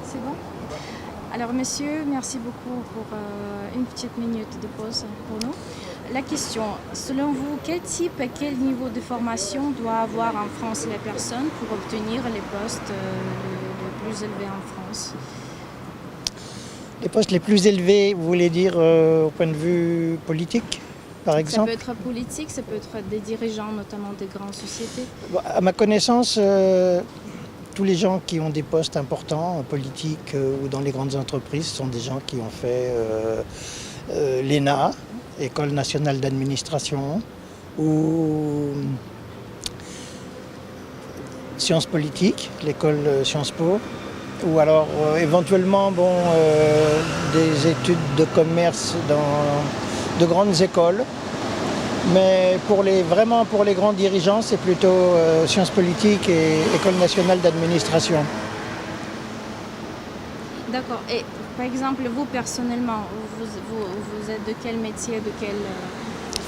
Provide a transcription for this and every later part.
C'est bon? Alors, monsieur, merci beaucoup pour une petite minute de pause pour nous. La question, selon vous, quel type et quel niveau de formation doit avoir en France les personnes pour obtenir les postes les plus élevés en France? Les postes les plus élevés, vous voulez dire au point de vue politique, par exemple? Ça peut être politique, ça peut être des dirigeants, notamment des grandes sociétés. Bon, à ma connaissance, tous les gens qui ont des postes importants, politiques ou dans les grandes entreprises, sont des gens qui ont fait l'ENA, École nationale d'administration, ou sciences politiques, l'école Sciences Po, ou alors éventuellement des études de commerce dans de grandes écoles. Mais vraiment pour les grands dirigeants, c'est plutôt sciences politiques et École nationale d'administration. D'accord. Et par exemple, vous personnellement, vous êtes de quel métier, de quelle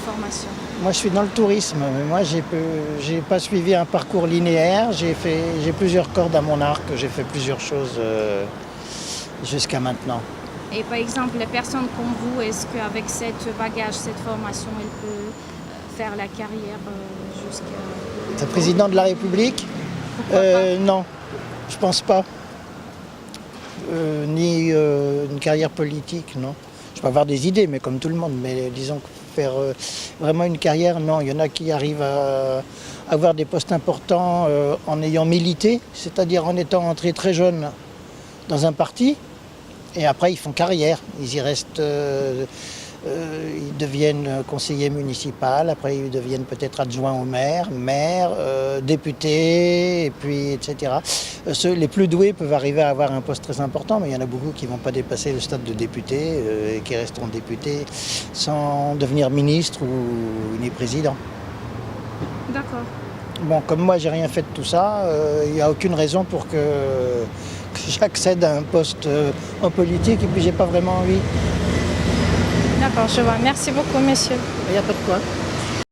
formation? Moi, je suis dans le tourisme, mais moi, j'ai pas suivi un parcours linéaire. J'ai plusieurs cordes à mon arc, j'ai fait plusieurs choses jusqu'à maintenant. Et par exemple, les personnes comme vous, est-ce qu'avec cette bagage, cette formation, elle peut faire la carrière jusqu'à... Le président de la République? Non, je pense pas. Ni une carrière politique, non. Je peux avoir des idées, mais comme tout le monde. Mais disons que faire vraiment une carrière, non. Il y en a qui arrivent à avoir des postes importants en ayant milité, c'est-à-dire en étant entrés très jeunes dans un parti. Et après, ils font carrière. Ils y restent, ils deviennent conseillers municipaux. Après, ils deviennent peut-être adjoints au maire, députés, et puis etc. Les plus doués peuvent arriver à avoir un poste très important, mais il y en a beaucoup qui ne vont pas dépasser le stade de député et qui resteront députés sans devenir ministre ou ni président. D'accord. Bon, comme moi, j'ai rien fait de tout ça, il n'y a aucune raison pour que j'accède à un poste en politique et puis j'ai pas vraiment envie. D'accord, je vois. Merci beaucoup, monsieur. Il n'y a pas de quoi.